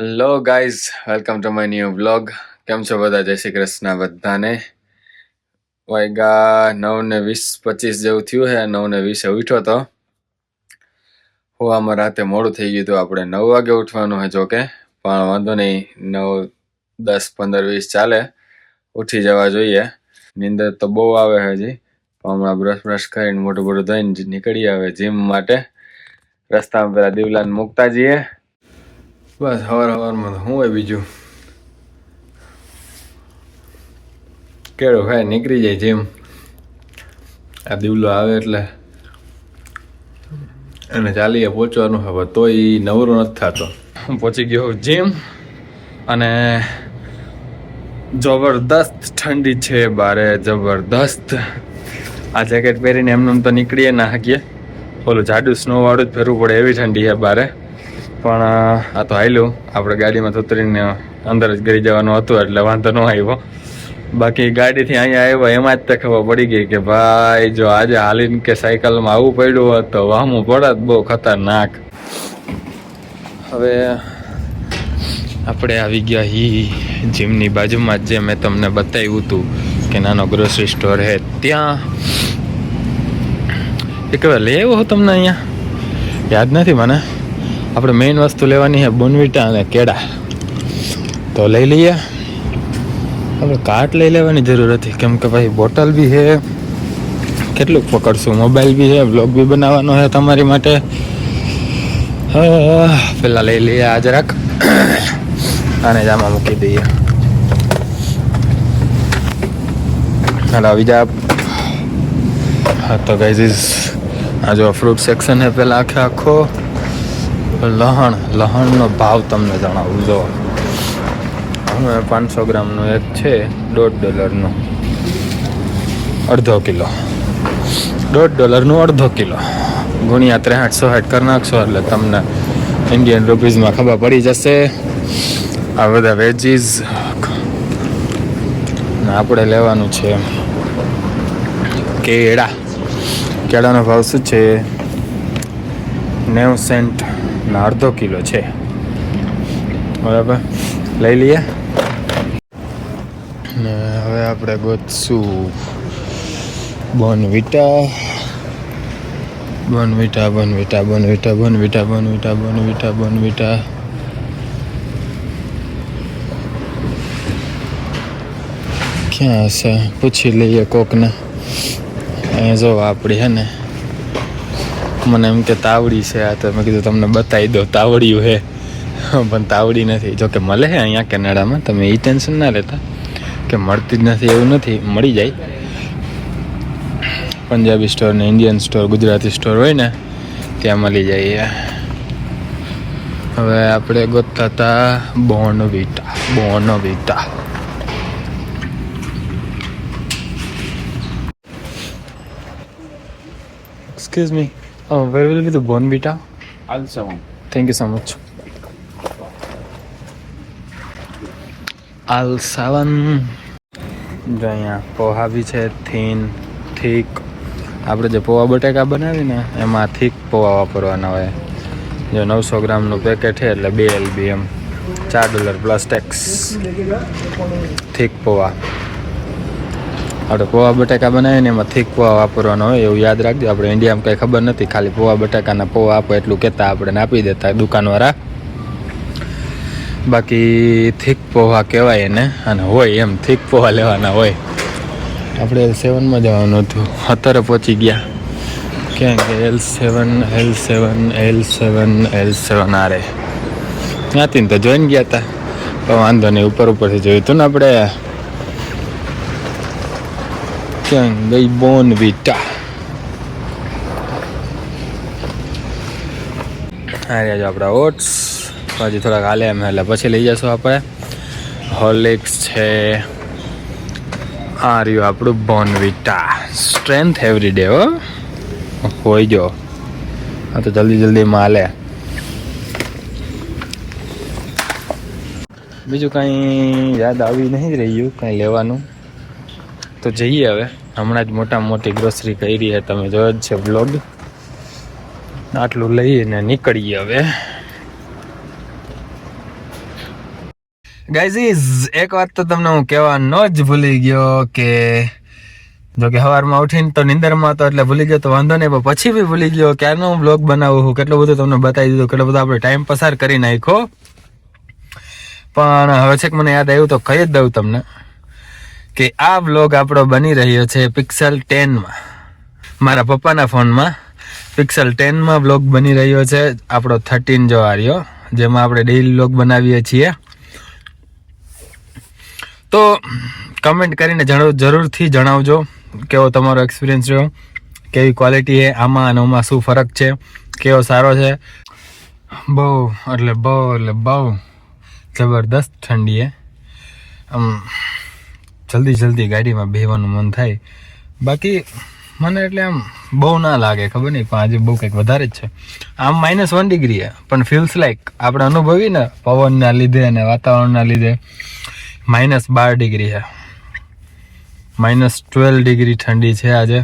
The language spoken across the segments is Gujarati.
Hello guys, welcome to my new vlog. કેમ છો બધા? જય શ્રી કૃષ્ણ બધાને. વાગ્યા 9:20-25 જેવું થયું છે. 9:20 ઉઠ્યો તો. આમાં રાતે મોડું થઈ ગયું હતું. આપણે 9 વાગે ઉઠવાનું છે જોકે, પણ વાંધો નહીં. 9, 10, 15, 20 ચાલે, ઉઠી જવા જોઈએ. નીંદર તો બહુ આવે છે હજી. હમણાં બ્રશ કરીને મોટું ધોઈને નીકળી આવે જીમ માટે. રસ્તામાં પેલા દીવલાને મૂકતા જઈએ. બસ સવારમાં તો શું હોય બીજું, કેળો ખાય નીકળી જાય જીમ. આ દીવલો આવે એટલે એને ચાલીએ પહોંચવાનું હવે, તોય નવરો નથી થતો. હું પહોંચી ગયો જીમ અને જબરદસ્ત ઠંડી છે બારે, જબરદસ્ત. આ જેકેટ પહેરીને એમને તો નીકળીએ ના શકીએ, ઓલું જાડું સ્નોવાળું જ ફેરવું પડે એવી ઠંડી છે બારે. પણ આ તો હાલ્યું, આપણે ગાડીમાં ઉતરીને અંદર જ ગઈ જવાનું હતું એટલે વાંધો ન આવ્યો. બાકી ગાડીથી અહીંયા આવ્યા એમાં જ તે ખબર પડી ગઈ કે ભાઈ જો આજે હાલીને કે સાયકલમાં આવવું પડ્યું હોત તો વાહમું પડત બહુ ખતરનાક. હવે આપણે આવી ગયા જીમની બાજુમાં જ, જે મેં તમને બતાવ્યું હતું કે નાનો ગ્રોસરી સ્ટોર છે ત્યાં. એક વાર લઈ આવ્યો હું તમને, અહીંયા યાદ નથી મને. આપણે મેઇન વસ્તુ લેવાની છે બોનવીટા અને કેળા, તો લઈ લઈએ. આપણે કાર્ટ લઈ લેવાની જરૂર હતી, કેમ કે ભાઈ બોટલ બી છે, કેટલુંક પકડશું, મોબાઈલ બી છે, બ્લોગ બી બનાવવાનો છે તમારી માટે. પેલા લઈ લઈએ આ જરાક, આને જ આમાં મૂકી દઈએ. હાલ આવી જા. હા તો ગાઈઝ, આ જો ફ્રૂટ સેક્શન છે પેલા આખો. લહણનો ભાવ તમને જણાવું. જો હવે 500 ગ્રામનું એક છે $1.5 અડધો કિલો. $1.5 અડધો કિલો ગુણ્યા 6360 કરી નાખશો એટલે તમને ઇન્ડિયન રૂપીઝમાં ખબર પડી જશે. આ બધા વેજીસ આપણે લેવાનું છે. કેળાનો ભાવ શું છે? 90 સેન્ટ ના અડધો કિલો છે. બરાબર, લઈ લઈએ. ને હવે આપણે ગોતશું બોનવીટા. ક્યાં હશે પૂછી લઈએ કોકને. અહીંયા જો આપણી છે ને, મને એમ કે તાવડી છે. આ તો મેં કીધું તમને બતાવી દો, તાવડિયું છે પણ તાવડી નથી. જોકે મળે છે અહીંયા કેનેડામાં, તમે એ ટેન્શન ના લેતા કે મળતી જ નથી એવું નથી, મળી જાય. પંજાબી સ્ટોર ને ઇન્ડિયન સ્ટોર, ગુજરાતી સ્ટોર હોય ને ત્યાં મળી જાય. હવે આપણે ગોતતા હતા Bournvita. Excuse me, where will be the Bonvita? Al7. Thank you so much. Al7. જો અહીંયા પોહા બી છે, થીક. આપણે જે પોવા બટાકા બનાવીને એમાં થીક પોવા વાપરવાના હોય. જો 900 ગ્રામનું પેકેટ છે એટલે 2 LB એમ, $4 પ્લસ ટેક્સ. થીક પોવા. આપણે પોવા બટાકા બનાવીને એમાં થીક પોવા વાપરવાનો હોય એવું યાદ રાખજો. આપણે ઇન્ડિયામાં કંઈ ખબર નથી, ખાલી પોવા બટાકાના પોવા આપો એટલું કહેતા, આપણે આપી દેતા દુકાનવાળા. બાકી થીક પોવા કહેવાય એને, અને હોય એમ થીક પોવા લેવાના હોય. આપણે L7માં જવાનું હતું, અત્યારે પહોંચી ગયા. ક્યાં કે L7 આરે ત્યાંથી તો જોઈને ગયા હતા, પણ વાંધો નહીં, ઉપરથી જોયું હતું ને આપણે. ક્યાં ગઈ બોનવીટા? હા રહ્યા જો આપણા ઓટ્સ. હજી થોડાક હાલે એમ એટલે પછી લઈ જશું આપણે. હોર્લિક્સ છે. આ રહ્યું આપણું બોનવીટા. સ્ટ્રેન્થ એવરી ડે હોય જો. આ તો જલ્દીમાં હાલે. બીજું કાંઈ યાદ આવી નહીં રહ્યું કાંઈ લેવાનું, તો જઈએ હવે. હમણાં જ મોટી ગ્રોસરી કરી છે, તમે જોયો જ છે બ્લોગ. આટલું લઈને નીકળીએ હવે. ગાઈઝ એક વાત તો તમને હું કહેવાનો જ ભૂલી ગયો કે જો કે સવારમાં ઉઠીને તો નિંદરમાં તો એટલે ભૂલી ગયો તો વાંધો નહીં, પણ પછી બી ભૂલી ગયો ક્યારનો હું બ્લોગ બનાવું છું, કેટલું બધું તમને બતાવી દીધું, કેટલો બધો આપણે ટાઈમ પસાર કરી નાખ્યો. પણ હવે છે કે મને યાદ આવ્યું તો કહી જ દઉં તમને કે આ બ્લોગ આપણો બની રહ્યો છે પિક્સેલ 10માં, મારા પપ્પાના ફોનમાં પિક્સેલ 10માં બ્લોગ બની રહ્યો છે આપણો 13 જો આ રહ્યો, જેમાં આપણે ડેઈલી બ્લોગ બનાવીએ છીએ. તો કમેન્ટ કરીને જરૂરથી જણાવજો કેવો તમારો એક્સપિરિયન્સ રહ્યો, કેવી ક્વોલિટી છે આમાં અને આમાં, શું ફરક છે, કેવો સારો છે. બહુ બહુ જબરદસ્ત ઠંડી છે. આમ જલ્દી ગાડીમાં બેસવાનું મન થાય, બાકી મને એટલે આમ બહુ ના લાગે, ખબર નહીં, પણ આજે બહુ કંઈક વધારે જ છે. આમ -1 ડિગ્રી છે, પણ ફીલ્સ લાઈક આપણે અનુભવી ને પવનના લીધે અને વાતાવરણના લીધે -12 ડિગ્રી છે, -12 ડિગ્રી ઠંડી છે આજે.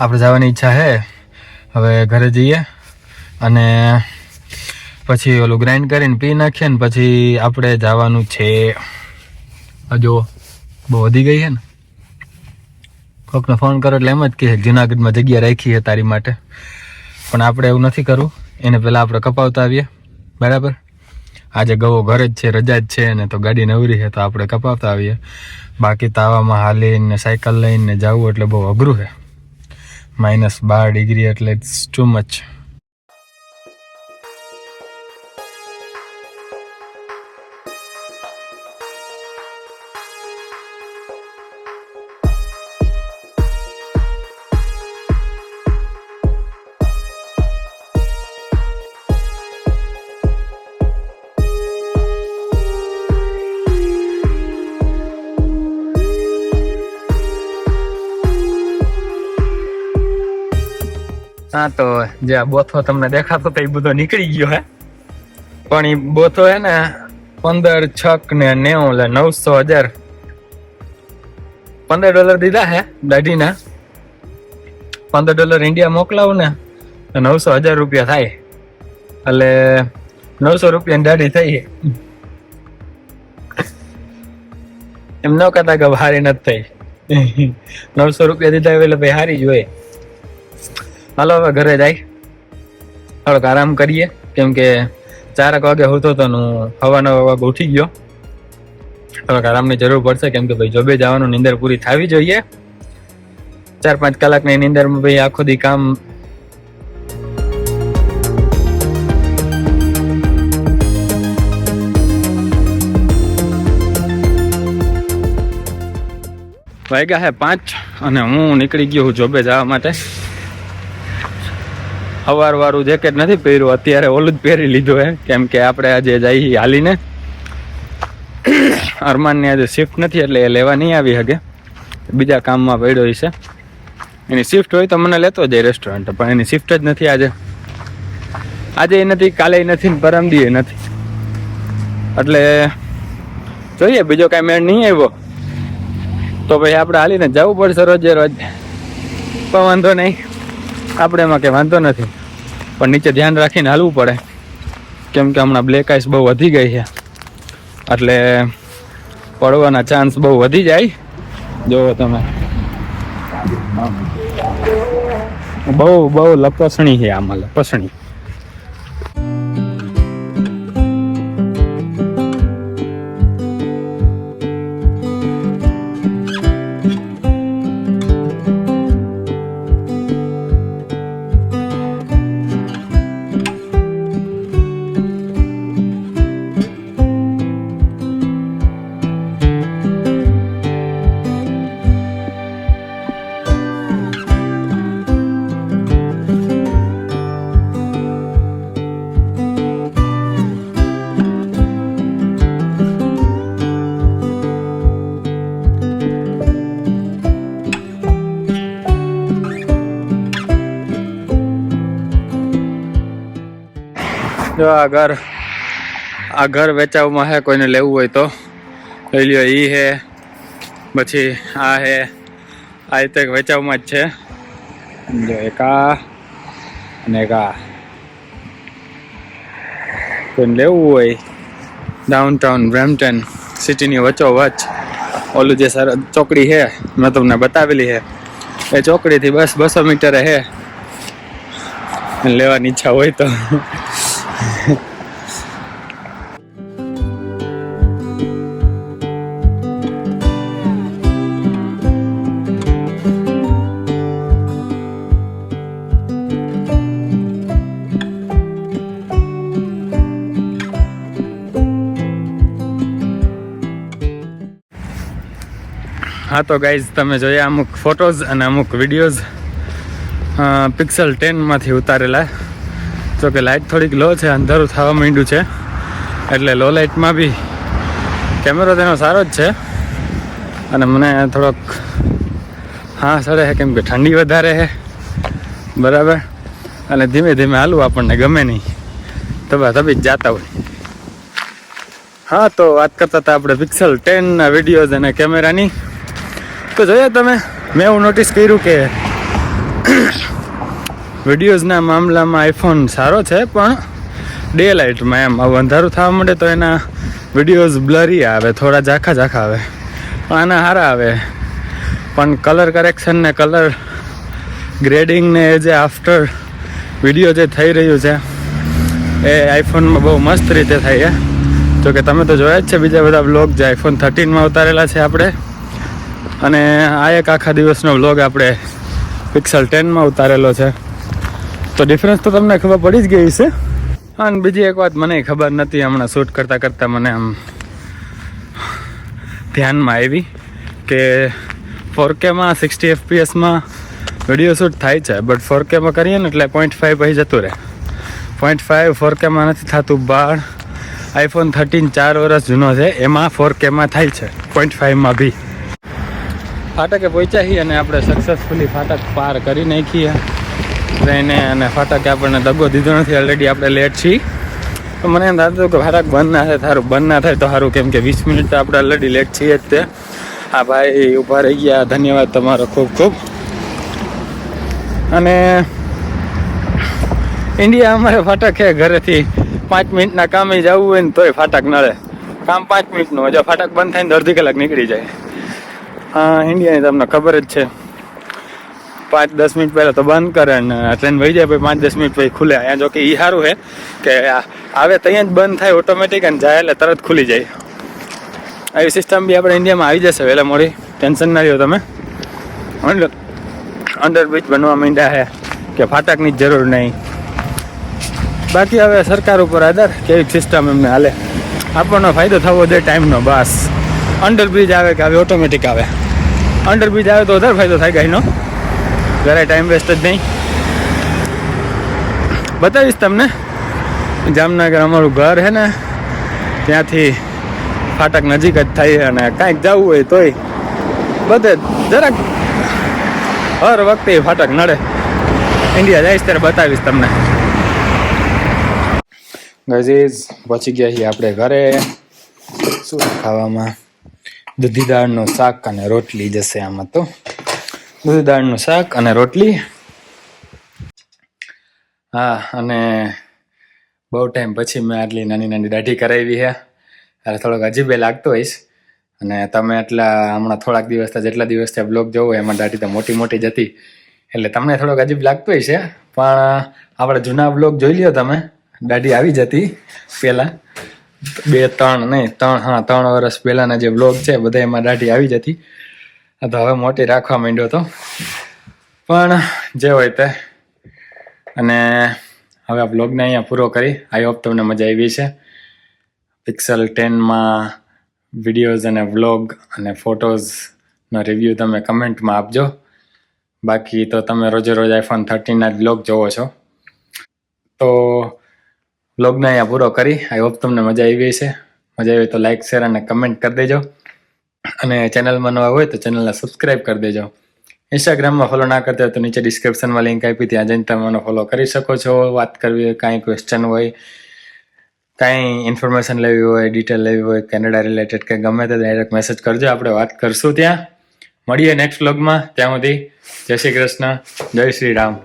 આપણે જવાની ઈચ્છા છે, હવે ઘરે જઈએ અને પછી ઓલું ગ્રાઇન્ડ કરીને પી નાખીએ ને પછી આપણે જવાનું છે. જો બહુ વધી ગઈ છે ને, કોકને ફોન કરો એટલે એમ જ કહે જુનાગઢમાં જગ્યા રાખી છે તારી માટે, પણ આપણે એવું નથી કરવું, એને પહેલાં આપણે કપાવતા આવીએ. બરાબર, આજે ગવો ઘરે જ છે, રજા જ છે ને, તો ગાડી નવરી છે તો આપણે કપાવતા આવીએ. બાકી તાવામાં હાલીને સાયકલ લઈને જવું એટલે બહુ અઘરું છે. -12 ડિગ્રી એટલે ઇટ્સ ટુ મચ. હા, તો જે આ બોથો તમને દેખાતો તો એ બધો નીકળી ગયો હે, પણ એ બોથો હે ને 15, 6 ને 90 એટલે 900,000 $15 દીધા હે દાઢીના. $15 ઇન્ડિયા મોકલાવું ને તો 900,000 રૂપિયા થાય, એટલે 900 રૂપિયાની દાઢી થઈ. એમ ન કહેતા કે હારી નથી થઈ, 900 રૂપિયા દીધા એટલે ભાઈ હારી જ હોય. હાલો હવે ઘરે જાય, થોડોક આરામ કરીએ, કેમ કે 4 વાગે હોતો તો હું 9:15 વાગે ઉઠી ગયો. થોડોક આરામની જરૂર પડશે, કેમ કે ભાઈ જોબે જવાનું, નીંદર પૂરી થવી જોઈએ. 4-5 કલાકની નીંદરમાં ભાઈ આખો દી કામ. વાગ્યા હે 5 અને હું નીકળી ગયો હું જોબે જવા માટે. સવારવાળું જેકેટ નથી પહેર્યું, અત્યારે ઓલું જ પહેરી લીધું હે, કેમ કે આપણે આજે જઈ હાલીને. અરમાનની આજે શિફ્ટ નથી એટલે એ લેવા નહીં આવી શકે, બીજા કામમાં પડ્યો છે. એની શિફ્ટ હોય તો મને લેતો જાય રેસ્ટોરન્ટ, પણ એની શિફ્ટ જ નથી આજે. આજે નથી, કાલે નથી, પરમદીએ નથી, એટલે જોઈએ બીજો કાંઈ મેળ નહીં આવ્યો તો ભાઈ આપણે હાલીને જવું પડશે રોજે રોજ. પણ વાંધો નહીં, આપણે એમાં કંઈ વાંધો નથી, પણ નીચે ધ્યાન રાખીને હાલવું પડે, કેમ કે હમણાં બ્લેક આઈસ બહુ વધી ગઈ છે, એટલે પડવાના ચાન્સ બહુ વધી જાય. જો તમે બહુ લપસણી છે આમાં, લપસણી. જો આ ઘર વેચાવમાં હે, કોઈને લેવું હોય તો લઈ લ્યો. ઈ હે, પછી આ હે, આ રીતે વેચાવમાં જ છે. જો એક આ અને એક આ, કોઈને લેવું હોય ડાઉનટાઉન બ્રેમ્પટન સિટીની વચ્ચોવચ્ચ ઓલું જે સર ચોકડી છે મેં તમને બતાવેલી છે એ ચોકડીથી બસ 200 મીટરે છે. લેવાની ઈચ્છા હોય તો હા તો ગાઈઝ તમે જોયા અમુક ફોટોઝ અને અમુક વિડીયોઝ પિક્સલ 10માંથી ઉતારેલા. જો કે લાઇટ થોડીક લો છે, અંધારું થવા માંડ્યું છે એટલે લો લાઇટમાં બી કેમેરો તેનો સારો જ છે. અને મને થોડોક હા સડે છે કેમ કે ઠંડી વધારે છે બરાબર. અને ધીમે ધીમે હાલવું આપણને ગમે નહીં, તબી જ જાતા હોય. હા તો વાત કરતા હતા આપણે પિક્સલ 10ના વિડીયોઝ અને કેમેરાની. તો જોયા તમે, મેં એવું નોટિસ કર્યું કે વિડીયોઝના મામલામાં આઈફોન સારો છે, પણ ડે લાઇટમાં એમ અંધારું થવા માંડે તો એના વિડીયોઝ બ્લરી આવે, થોડા ઝાખા આવે, પણ આના સારા આવે. પણ કલર કરેક્શન ને કલર ગ્રેડિંગ ને જે આફ્ટર વિડીયો જે થઈ રહ્યું છે એ આઈફોનમાં બહુ મસ્ત રીતે થાય છે. જો કે તમે તો જોયા જ છે બીજા બધા વ્લોગ જે આઈફોન 13માં ઉતારેલા છે આપણે, અને આ એક આખા દિવસનો વ્લોગ આપણે પિક્સલ 10માં ઉતારેલો છે. તો ડિફરન્સ તો તમને ખબર પડી જ ગઈ છે. અને બીજી એક વાત મને ખબર નથી, હમણાં શૂટ કરતાં મને આમ ધ્યાનમાં આવી કે 4Kમાં 60 FPSમાં વિડીયો શૂટ થાય છે, બટ 4Kમાં કરીએ ને એટલે 0.5 પછી જતું રહે. 0.5 4Kમાં નથી થતું. બાળ આઈફોન 13 4 વર્ષ જૂનો છે, એમાં 4Kમાં થાય છે, 0.5માં બી. ફાટકે પહોંચ્યા છીએ અને આપણે સક્સેસફુલી ફાટક પાર કરી નાખીએ ટ્રેને. અને ફાટકે આપણને દગો દીધો નથી, ઓલરેડી આપણે લેટ છીએ. તો મને એમ થતું કે ફાટક બંધ ના થાય, સારું બંધ ના થાય તો સારું, કેમ કે 20 મિનિટ તો આપણે ઓલરેડી લેટ છીએ જ. તે હા ભાઈ ઊભા રહી ગયા, ધન્યવાદ તમારો ખૂબ ખૂબ. અને ઇન્ડિયા અમારે ફાટક છે, ઘરેથી 5 મિનિટના કામે જવું હોય ને તોય ફાટક નડે. કામ 5 મિનિટનું, જો ફાટક બંધ થાય ને અડધી કલાક નીકળી જાય. હા ઇન્ડિયાની તમને ખબર જ છે, 5-10 મિનિટ પહેલાં તો બંધ કરે ને ટ્રેન વહી જાય, પછી 5-10 મિનિટ પછી ખુલે. અહીંયા જો કે એ સારું છે કે આવે ત્યાં જ બંધ થાય ઓટોમેટિક, અને જાય એટલે તરત ખુલી જાય. આવી સિસ્ટમ બી આપણે ઇન્ડિયામાં આવી જશે વહેલા મોડી, ટેન્શન ના લ્યો તમે. અંડરબ્રિજ બનવા માંડ્યા છે કે ફાટકની જ જરૂર નહીં. બાકી હવે સરકાર ઉપર આધાર કેવી સિસ્ટમ એમને હાલે, આપણનો ફાયદો થવો જોઈએ ટાઈમનો બસ. અંડરબ્રિજ આવે કે આવે ઓટોમેટિક આવે, અંડરબ્રિજ આવે તો વધારે ફાયદો થાય ગાડીનો, જરાય ટાઈમ વેસ્ટ જ નહીં. બતાવીશ તમને, જામનગર અમારું ઘર છે ને ત્યાંથી ફાટક નજીક જ થાય, અને કાંઈક જવું હોય તોય બધે જરાક હર વખતે ફાટક નડે. ઇન્ડિયા જઈશ ત્યારે બતાવીશ તમને. ગઝીઝ પહોંચી ગયા છીએ આપણે ઘરે. શું ખાવામાં? દૂધી દાળનું શાક અને રોટલી જશે આમાં. તો દૂધી દાળનું શાક અને રોટલી. હા, અને બહુ ટાઈમ પછી મેં આટલી નાની નાની દાઢી કરાવી છે, એટલે થોડોક અજીબે લાગતો હોઈશ. અને તમે એટલા હમણાં થોડાક દિવસ જેટલા દિવસથી બ્લોગ જોવો એમાં દાઢી તો મોટી મોટી જ હતી, એટલે તમને થોડોક અજીબ લાગતો હોય છે. પણ આપણે જૂના બ્લોગ જોઈ લ્યો તમે, દાઢી આવી જતી પહેલાં 3 વર્ષ પહેલાંના જે બ્લોગ છે બધા એમાં દાઢી આવી જતી. તો હવે મોટી રાખવા માંડ્યો તો, પણ જે હોય તે. અને હવે આ બ્લોગને અહીંયા પૂરો કરી. આઈ હોપ તમને મજા આવી છે. પિક્સલ 10માં વિડીયોઝ અને વ્લોગ અને ફોટોઝનો રિવ્યૂ તમે કમેન્ટમાં આપજો. બાકી તો તમે રોજે રોજ આઈફોન 13ના જ વ્લોગ જોવો છો. તો વ્લોગને અહીંયા પૂરો કરી. આઈ હોપ તમને મજા આવી છે. મજા આવી તો લાઇક શેર અને કમેન્ટ કરી દેજો. અને ચેનલમાં નવા હોય તો ચેનલને સબસ્ક્રાઈબ કરી દેજો. ઇન્સ્ટાગ્રામમાં ફોલો ના કરતા હોય તો નીચે ડિસ્ક્રિપ્શનમાં લિંક આપી, ત્યાં જઈને તમે મને ફોલો કરી શકો છો. વાત કરવી હોય, કાંઈ ક્વેશ્ચન હોય, કાંઈ ઇન્ફોર્મેશન લેવી હોય, ડિટેલ લેવી હોય, કેનેડા રિલેટેડ કે ગમે તે ડાયરેક્ટ મેસેજ કરજો, આપણે વાત કરશું ત્યાં. મળીએ નેક્સ્ટ વ્લોગમાં. ત્યાં સુધી જય શ્રી કૃષ્ણ, જય શ્રી રામ.